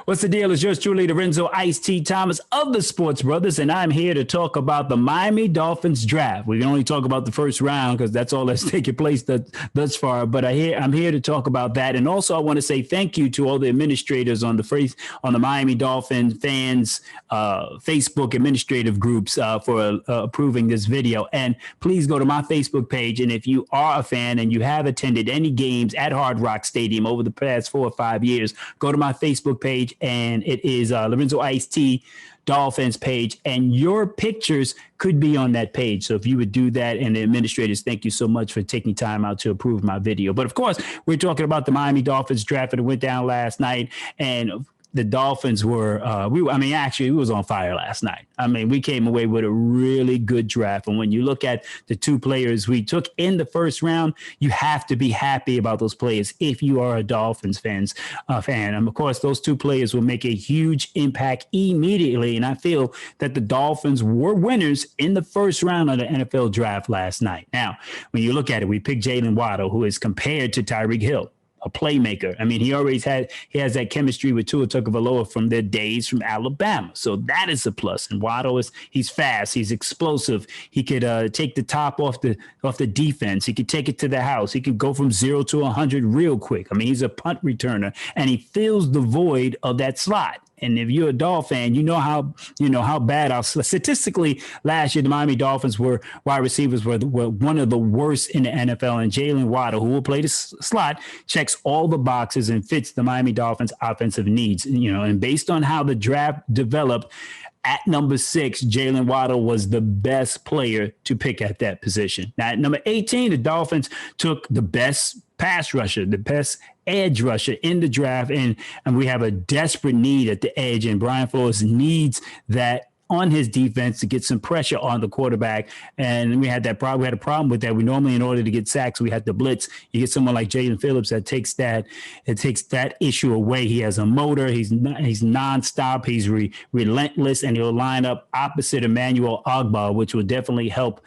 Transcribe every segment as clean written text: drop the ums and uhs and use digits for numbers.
What's the deal? It's yours truly, Lorenzo Ice-Tea Thomas of the Sports Brothers, and I'm here to talk about the Miami Dolphins draft. We can only talk about the first round because that's all that's taken place thus far. But I'm here to talk about that, and also I want to say thank you to all the administrators on the Miami Dolphins fans Facebook administrative groups for approving this video. And please go to my Facebook page, and if you are a fan and you have attended any games at Hard Rock Stadium over the past 4 or 5 years, go to my Facebook page, and it is Lorenzo Ice-Tea Dolphins page, and your pictures could be on that page. So if you would do that, and the administrators, thank you so much for taking time out to approve my video. But of course, we're talking about the Miami Dolphins draft that went down last night, and the Dolphins were, we was on fire last night. I mean, we came away with a really good draft. And when you look at the two players we took in the first round, you have to be happy about those players if you are a Dolphins fan. And of course, those two players will make a huge impact immediately. And I feel that the Dolphins were winners in the first round of the NFL draft last night. Now, when you look at it, we picked Jaden Watto, who is compared to Tyreek Hill, a playmaker. I mean, he has that chemistry with Tua Tagovailoa from their days from Alabama. So that is a plus. And Watto he's fast, he's explosive. He could take the top off the defense. He could take it to the house. He could go from 0 to 100 real quick. I mean, he's a punt returner, and he fills the void of that slot. And if you're a Dolphin fan, you know how bad statistically last year the Miami Dolphins wide receivers were one of the worst in the NFL. And Jaylen Watto, who will play the slot, checks all the boxes and fits the Miami Dolphins offensive needs. And based on how the draft developed, at number 6, Jaylen Watto was the best player to pick at that position. Now, at number 18, the Dolphins took the best pass rusher, the best edge rusher in the draft, and we have a desperate need at the edge, and Brian Flores needs that on his defense to get some pressure on the quarterback. And we had a problem with that. We normally, in order to get sacks, we had to blitz. You get someone like Jaylen Phillips that takes that issue away. He has a motor. He's nonstop. He's relentless, and he'll line up opposite Emmanuel Ogbah, which will definitely help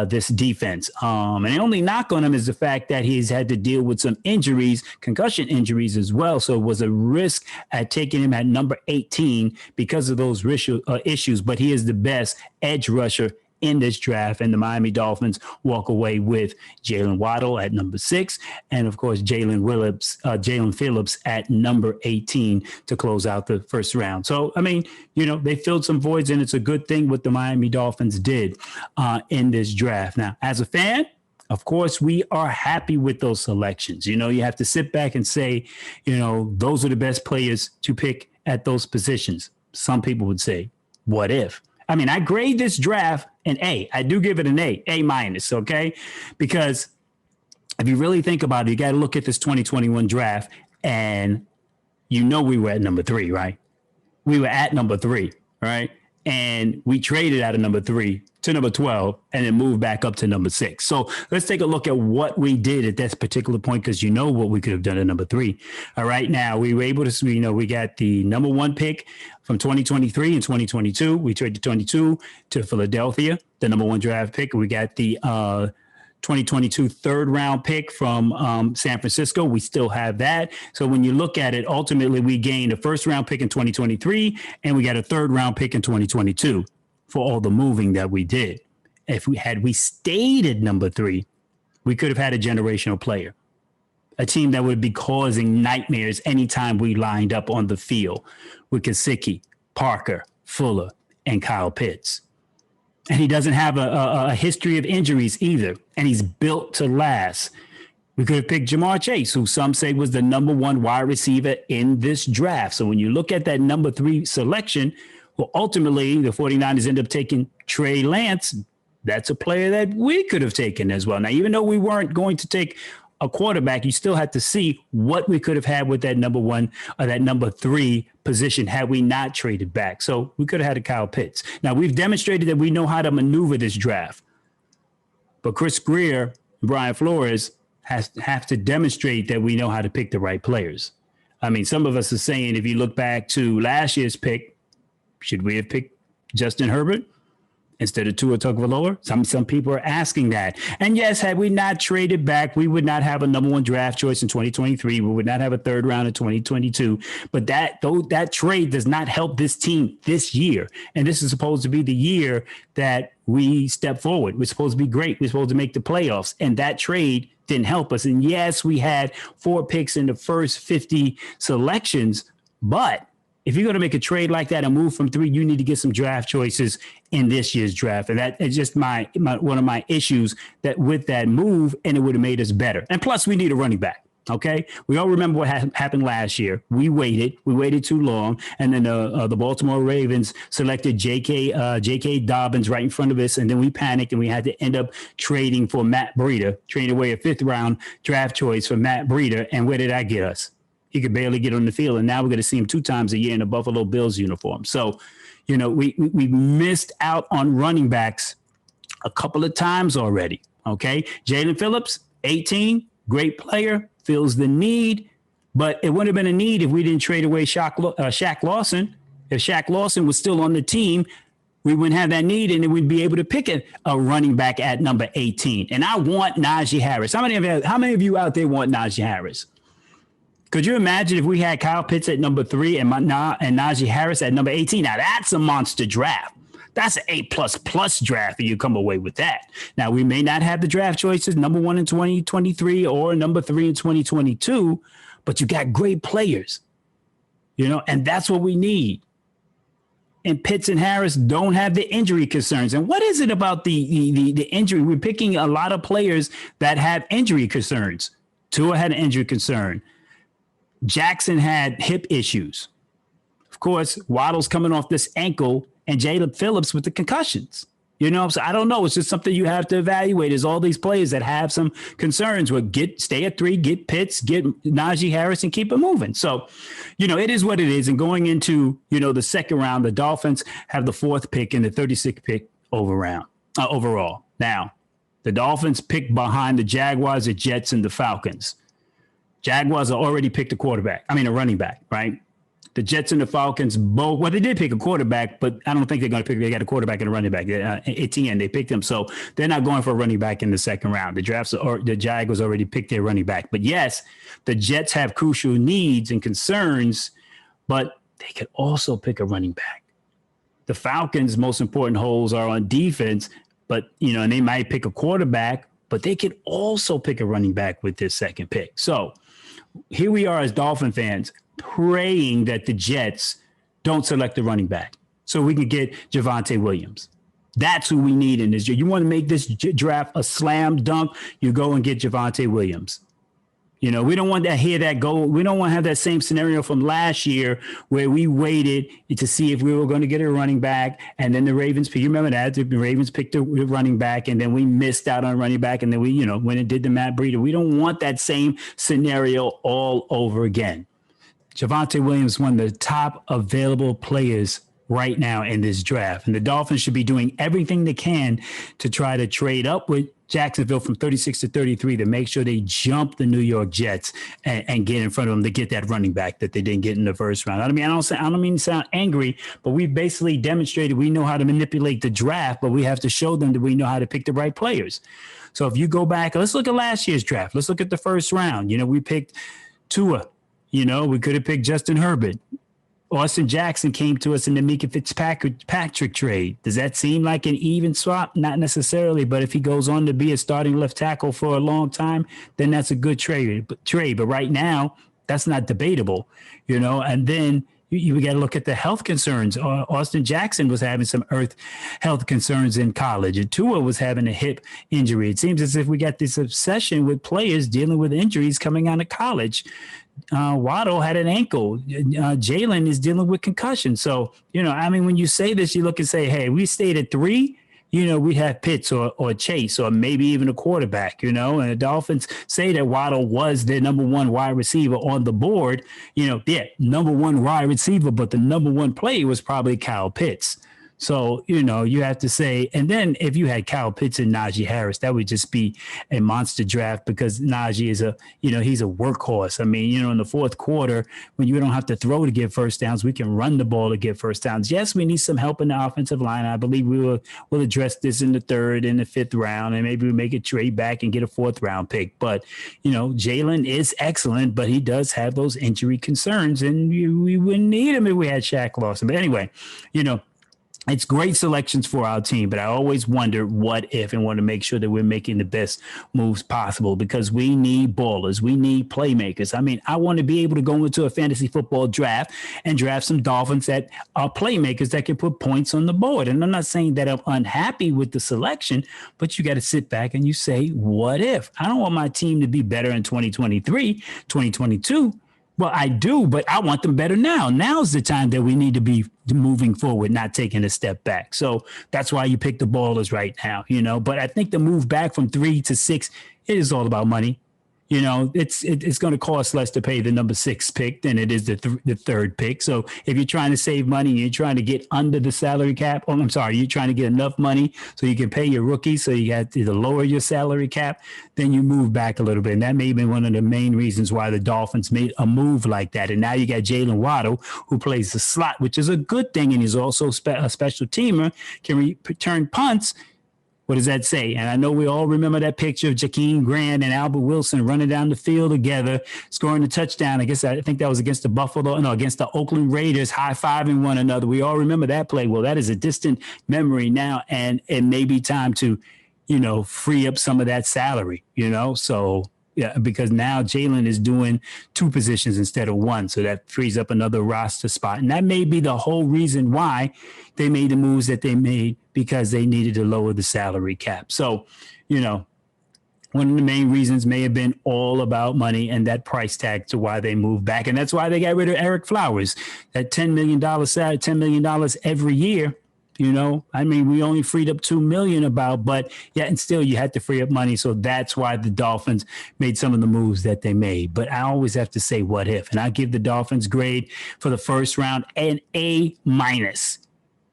this defense. And the only knock on him is the fact that he's had to deal with some injuries, concussion injuries as well. So it was a risk at taking him at number 18 because of those issues. But he is the best edge rusher in this draft, and the Miami Dolphins walk away with Jaylen Watto at number 6, and of course Jaylen Phillips at number 18 to close out the first round. So I mean, they filled some voids, and it's a good thing what the Miami Dolphins did in this draft. Now, as a fan, of course, we are happy with those selections. You have to sit back and say, those are the best players to pick at those positions. Some people would say, what if? I mean, I grade this draft an A. I do give it an A minus, okay? Because if you really think about it, you got to look at this 2021 draft, and we were at number 3, right? We were at number 3, right? And we traded out of number 3 to number 12 and then moved back up to number 6. So let's take a look at what we did at this particular point, because what we could have done at number 3. All right. Now we were able to, we got the number 1 pick from 2023 and 2022. We traded 22 to Philadelphia, the number 1 draft pick. We got the 2022 third round pick from San Francisco. We still have that. So when you look at it, ultimately we gained a first round pick in 2023, and we got a third round pick in 2022 for all the moving that we did. If we stayed at number 3, we could have had a generational player, a team that would be causing nightmares anytime we lined up on the field with Gesicki, Parker, Fuller, and Kyle Pitts. And he doesn't have a history of injuries either, and he's built to last. We could have picked Jamar Chase, who some say was the number 1 wide receiver in this draft. So when you look at that number 3 selection, well, ultimately, the 49ers end up taking Trey Lance. That's a player that we could have taken as well. Now, even though we weren't going to take a quarterback, you still had to see what we could have had with that number 1 or that number 3 position had we not traded back. So we could have had a Kyle Pitts. Now, we've demonstrated that we know how to maneuver this draft. But Chris Greer and Brian Flores have to demonstrate that we know how to pick the right players. I mean, some of us are saying, if you look back to last year's pick, should we have picked Justin Herbert? instead of Tua Tagovailoa? Some people are asking that. And yes, had we not traded back, we would not have a number one draft choice in 2023. We would not have a third round in 2022. But that trade does not help this team this year. And this is supposed to be the year that we step forward. We're supposed to be great. We're supposed to make the playoffs. And that trade didn't help us. And yes, we had 4 picks in the first 50 selections, but if you're going to make a trade like that and move from 3, you need to get some draft choices in this year's draft. And that is just one of my issues that with that move, and it would have made us better. And plus, we need a running back. OK, we all remember what happened last year. We waited too long. And then the Baltimore Ravens selected J.K. Dobbins right in front of us. And then we panicked and we had to end up trading for Matt Breida, trading away a 5th round draft choice for Matt Breida. And where did that get us? He could barely get on the field. And now we're going to see him 2 times a year in a Buffalo Bills uniform. So, we missed out on running backs a couple of times already. OK, Jaylen Phillips, 18, great player, feels the need. But it wouldn't have been a need if we didn't trade away Shaq Lawson. If Shaq Lawson was still on the team, we wouldn't have that need, and we'd be able to pick a running back at number 18. And I want Najee Harris. How many of you out there want Najee Harris? Could you imagine if we had Kyle Pitts at number 3 and Najee Harris at number 18? Now, that's a monster draft. That's an A++ draft, and you come away with that. Now, we may not have the draft choices, number 1 in 2023 or number 3 in 2022, but you got great players, and that's what we need. And Pitts and Harris don't have the injury concerns. And what is it about the injury? We're picking a lot of players that have injury concerns. Tua had an injury concern. Jackson had hip issues. Of course, Waddle's coming off this ankle, and Jaylen Phillips with the concussions. So I don't know. It's just something you have to evaluate. Is all these players that have some concerns with stay at 3, get Pitts, get Najee Harris, and keep it moving. So, it is what it is. And going into, the second round, the Dolphins have the 4th pick and the 36th pick overall. Now, the Dolphins pick behind the Jaguars, the Jets, and the Falcons. Jaguars have already picked a running back, right? The Jets and the Falcons both, they did pick a quarterback, but I don't think they're going to pick, they got a quarterback and a running back. Etienne, they picked him. So they're not going for a running back in the second round. The Jaguars already picked their running back. But yes, the Jets have crucial needs and concerns, but they could also pick a running back. The Falcons' most important holes are on defense, but, and they might pick a quarterback, but they could also pick a running back with this second pick. So here we are as Dolphin fans praying that the Jets don't select the running back so we can get Javonte Williams. That's who we need in this year. You want to make this draft a slam dunk, you go and get Javonte Williams. We don't want to hear that go. We don't want to have that same scenario from last year where we waited to see if we were going to get a running back. And then the Ravens, you remember that? The Ravens picked a running back and then we missed out on running back. And then we, when it did the Matt Breida, we don't want that same scenario all over again. Javonte Williams is one of the top available players right now in this draft. And the Dolphins should be doing everything they can to try to trade up with Jacksonville from 36 to 33 to make sure they jump the New York Jets and get in front of them to get that running back that they didn't get in the first round. I don't mean to sound angry, but we basically demonstrated we know how to manipulate the draft, but we have to show them that we know how to pick the right players. So if you go back, let's look at last year's draft. Let's look at the first round. We picked Tua. We could have picked Justin Herbert. Austin Jackson came to us in the Mika Fitzpatrick trade. Does that seem like an even swap? Not necessarily, but if he goes on to be a starting left tackle for a long time, then that's a good trade. But right now, that's not debatable, and then you got to look at the health concerns. Austin Jackson was having some health concerns in college, and Tua was having a hip injury. It seems as if we got this obsession with players dealing with injuries coming out of college. Watto had an ankle. Jaylen is dealing with concussion. So, when you say this, you look and say, hey, we stayed at 3, we have Pitts or Chase or maybe even a quarterback, and the Dolphins say that Watto was their number 1 wide receiver on the board, number 1 wide receiver, but the number 1 player was probably Kyle Pitts. So, you have to say, and then if you had Kyle Pitts and Najee Harris, that would just be a monster draft because Najee is he's a workhorse. I mean, in the fourth quarter, when you don't have to throw to get first downs, we can run the ball to get first downs. Yes, we need some help in the offensive line. I believe we'll address this in the third and the fifth round, and maybe we make a trade back and get a fourth round pick. But, Jaylen is excellent, but he does have those injury concerns, and we wouldn't need him if we had Shaq Lawson. But anyway, it's great selections for our team, but I always wonder what if and want to make sure that we're making the best moves possible because we need ballers. We need playmakers. I mean, I want to be able to go into a fantasy football draft and draft some Dolphins that are playmakers that can put points on the board. And I'm not saying that I'm unhappy with the selection, but you got to sit back and you say, what if? I don't want my team to be better in 2023, 2022. Well, I do, but I want them better now. Now's the time that we need to be moving forward, not taking a step back. So that's why you pick the ballers right now, But I think the move back from 3 to 6, it is all about money. It's going to cost less to pay the number 6 pick than it is the third pick. So if you're trying to save money, you're trying to get under the salary cap. Oh, I'm sorry, you're trying to get enough money so you can pay your rookies. So you got to lower your salary cap. Then you move back a little bit. And that may have been one of the main reasons why the Dolphins made a move like that. And now you got Jaylen Watto, who plays the slot, which is a good thing. And he's also a special teamer, can return punts. What does that say? And I know we all remember that picture of Jakeem Grant and Albert Wilson running down the field together, scoring a touchdown. I think that was against against the Oakland Raiders, high-fiving one another. We all remember that play. Well, that is a distant memory now, and it may be time to, free up some of that salary, So, yeah, because now Jaylen is doing 2 positions instead of 1. So that frees up another roster spot. And that may be the whole reason why they made the moves that they made, because they needed to lower the salary cap. So, one of the main reasons may have been all about money and that price tag to why they moved back. And that's why they got rid of Eric Flowers, that $10 million salary, $10 million every year. I mean, we only freed up $2 million but yeah, and still you had to free up money. So that's why the Dolphins made some of the moves that they made. But I always have to say, what if? And I give the Dolphins grade for the first round an A-,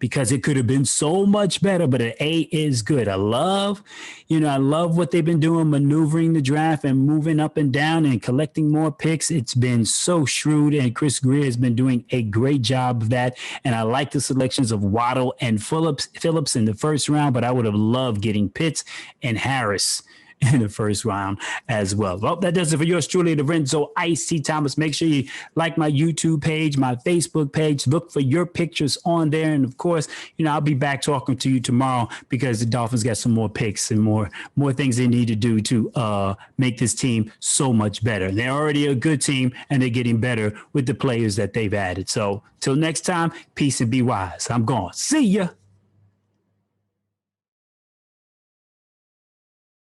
because it could have been so much better, but an A is good. I love what they've been doing, maneuvering the draft and moving up and down and collecting more picks. It's been so shrewd, and Chris Greer has been doing a great job of that. And I like the selections of Watto and Phillips in the first round, but I would have loved getting Pitts and Harris in the first round as well. Well, that does it for yours truly, Lorenzo Ice-Tea Thomas. Make sure you like my YouTube page, my Facebook page. Look for your pictures on there. And of course, I'll be back talking to you tomorrow because the Dolphins got some more picks and more things they need to do to make this team so much better. They're already a good team, and they're getting better with the players that they've added. So till next time, peace and be wise. I'm gone. See ya.